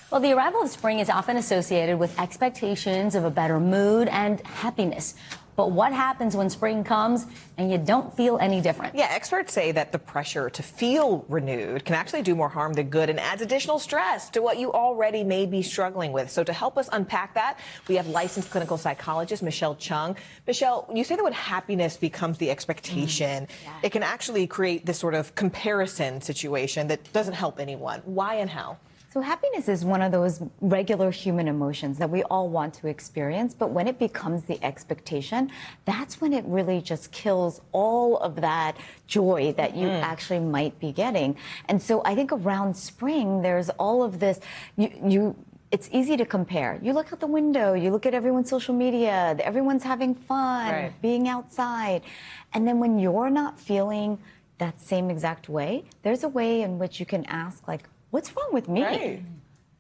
Well, the arrival of spring is often associated with expectations of a better mood and happiness. But what happens when spring comes and you don't feel any different? Yeah, experts say that the pressure to feel renewed can actually do more harm than good and adds additional stress to what you already may be struggling with. So to help us unpack that, we have licensed clinical psychologist Michelle Chung. Michelle, you say that when happiness becomes the expectation, it can actually create this sort of comparison situation that doesn't help anyone. Why and how? So happiness is one of those regular human emotions that we all want to experience, but when it becomes the expectation, that's when it really just kills all of that joy that you actually might be getting. And so I think around spring, there's all of this, it's easy to compare. You look out the window, you look at everyone's social media, everyone's having fun, being outside. And then when you're not feeling that same exact way, there's a way in which you can ask, like, what's wrong with me? Right.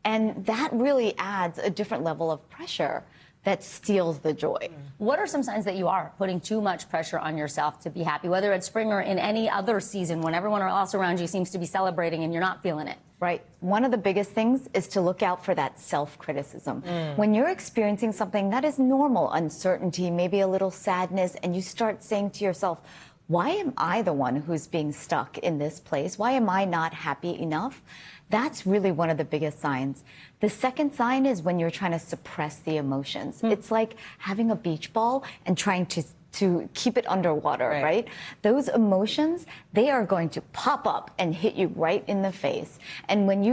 And that really adds a different level of pressure that steals the joy. What are some signs that you are putting too much pressure on yourself to be happy, whether it's spring or in any other season when everyone else around you seems to be celebrating and you're not feeling it? Right. One of the biggest things is to look out for that self-criticism. When you're experiencing something that is normal, uncertainty, maybe a little sadness, and you start saying to yourself, why am I the one who's being stuck in this place? Why am I not happy enough? That's really one of the biggest signs. The second sign is when you're trying to suppress the emotions. It's like having a beach ball and trying to keep it underwater, right? Those emotions, they are going to pop up and hit you right in the face. And when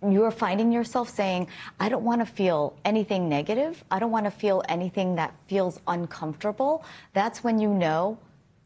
you're finding yourself saying, I don't want to feel anything negative, I don't want to feel anything that feels uncomfortable, that's when you know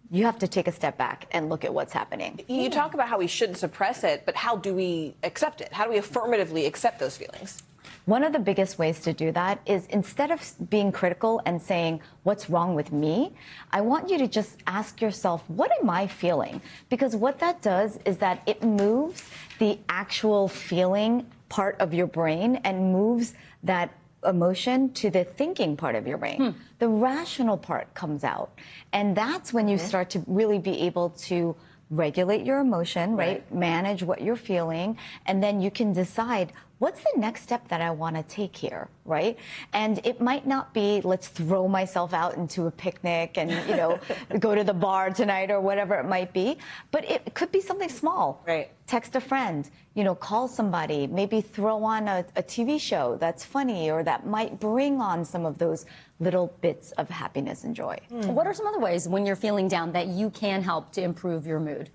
you have to take a step back and look at what's happening. You talk about how we shouldn't suppress it, but how do we accept it? How do we affirmatively accept those feelings? One of the biggest ways to do that is instead of being critical and saying, what's wrong with me? I want you to just ask yourself, what am I feeling? Because what that does is that it moves the actual feeling part of your brain and moves that emotion to the thinking part of your brain. The rational part comes out. And that's when you start to really be able to regulate your emotion, right? Manage what you're feeling. And then you can decide, what's the next step that I want to take here, right? And it might not be, let's throw myself out into a picnic and, you know, go to the bar tonight or whatever it might be. But it could be something small. Right. Text a friend, you know, call somebody, maybe throw on a TV show that's funny or that might bring on some of those little bits of happiness and joy. What are some other ways when you're feeling down that you can help to improve your mood?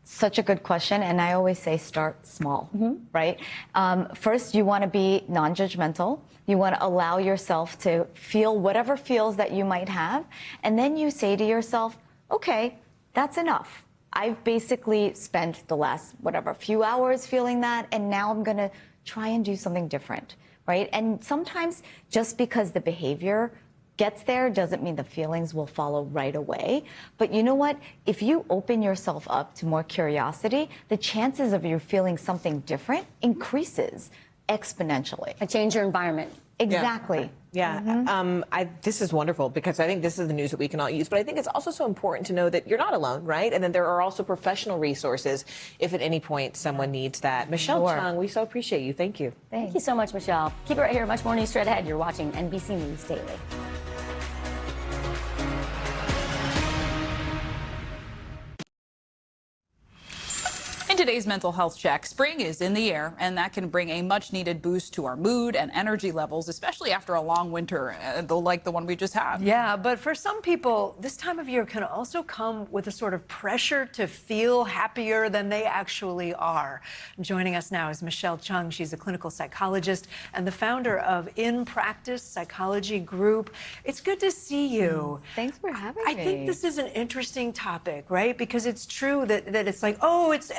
Such a good question, and I always say start small, right? First, you want to be non-judgmental. You want to allow yourself to feel whatever feels that you might have, and then you say to yourself, okay, that's enough. I've basically spent the last, few hours feeling that, and now I'm going to try and do something different, right? And sometimes just because the behavior gets there doesn't mean the feelings will follow right away. But you know what? If you open yourself up to more curiosity, the chances of you feeling something different increases exponentially. And change your environment. Exactly. This is wonderful because I think this is the news that we can all use. But I think it's also so important to know that you're not alone, right? And then there are also professional resources if at any point someone needs that. Michelle Chung, we so appreciate you. Thank you. Thank you so much, Michelle. Keep it right here. Much more news straight ahead. You're watching NBC News Daily. In today's mental health check, spring is in the air, and that can bring a much-needed boost to our mood and energy levels, especially after a long winter like the one we just had. Yeah, but for some people, this time of year can also come with a sort of pressure to feel happier than they actually are. Joining us now is Michelle Chung. She's a clinical psychologist and the founder of In Practice Psychology Group. It's good to see you. Thanks for having me. I think this is an interesting topic, right? Because it's true that it's like, oh, it's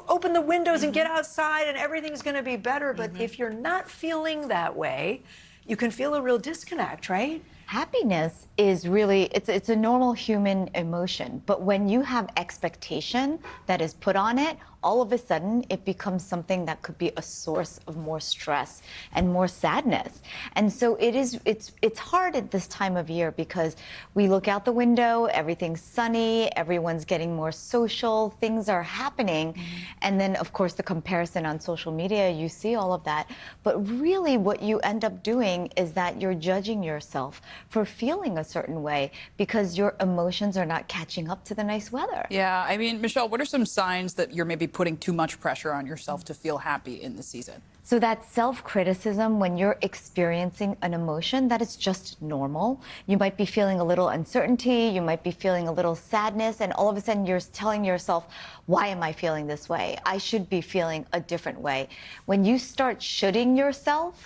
open the windows and get outside and everything's going to be better. But if you're not feeling that way, you can feel a real disconnect, right? Happiness is really, it's a normal human emotion, but when you have expectation that is put on it, all of a sudden it becomes something that could be a source of more stress and more sadness. And so it's hard at this time of year because we look out the window, everything's sunny, everyone's getting more social, things are happening. And then of course the comparison on social media, you see all of that. But really what you end up doing is that you're judging yourself for feeling a certain way because your emotions are not catching up to the nice weather. Yeah, I mean, Michelle, what are some signs that you're maybe putting too much pressure on yourself to feel happy in the season? So that self-criticism, when you're experiencing an emotion that is just normal, you might be feeling a little uncertainty, you might be feeling a little sadness, and all of a sudden you're telling yourself, why am I feeling this way? I should be feeling a different way. When you start shoulding yourself,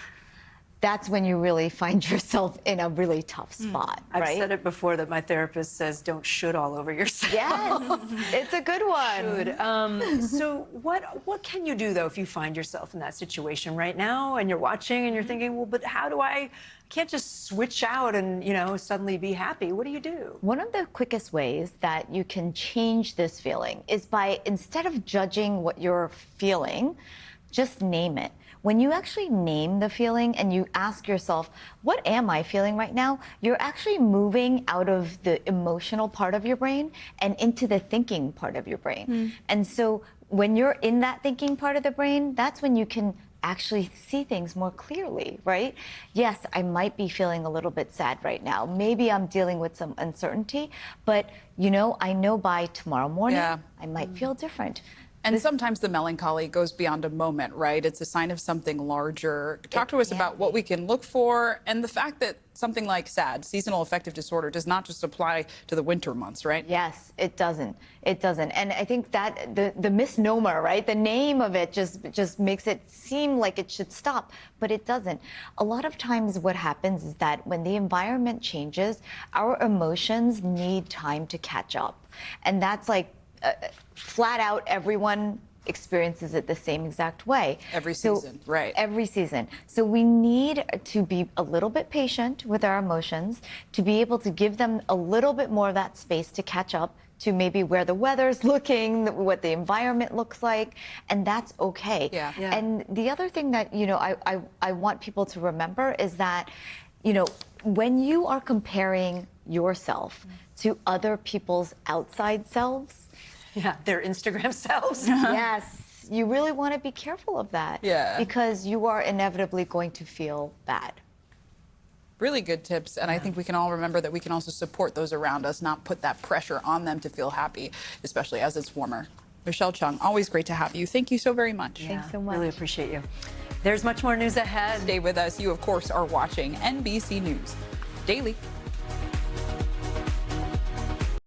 that's when you really find yourself in a really tough spot, I've right? said it before that my therapist says don't should all over yourself. Yes, it's a good one. Should. So what can you do though if you find yourself in that situation right now and you're watching and you're thinking, well, but how do I can't just switch out and, you know, suddenly be happy. What do you do? One of the quickest ways that you can change this feeling is by, instead of judging what you're feeling, just name it. When you actually name the feeling and you ask yourself, what am I feeling right now? You're actually moving out of the emotional part of your brain and into the thinking part of your brain. And so when you're in that thinking part of the brain, that's when you can actually see things more clearly, right? Yes, I might be feeling a little bit sad right now. Maybe I'm dealing with some uncertainty, but you know, I know by tomorrow morning, I might feel different. And sometimes the melancholy goes beyond a moment, right? It's a sign of something larger. Talk to us about what we can look for and the fact that something like SAD, seasonal affective disorder, does not just apply to the winter months, right? Yes, it doesn't. It doesn't. And I think that the misnomer, right? The name of it just makes it seem like it should stop, but it doesn't. A lot of times what happens is that when the environment changes, our emotions need time to catch up. And that's like flat out, everyone experiences it the same exact way. Every season, right. Every season. So we need to be a little bit patient with our emotions, to be able to give them a little bit more of that space to catch up to maybe where the weather's looking, what the environment looks like, and that's okay. Yeah. And the other thing that, you know, I want people to remember is that, you know, when you are comparing yourself to other people's outside selves, Their Instagram selves. yes, you really want to be careful of that. Yeah. Because you are inevitably going to feel bad. Really good tips, and I think we can all remember that we can also support those around us, not put that pressure on them to feel happy, especially as it's warmer. Michelle Chung, always great to have you. Thank you so very much. Thanks so much. Really appreciate you. There's much more news ahead. Stay with us. You, of course, are watching NBC News Daily.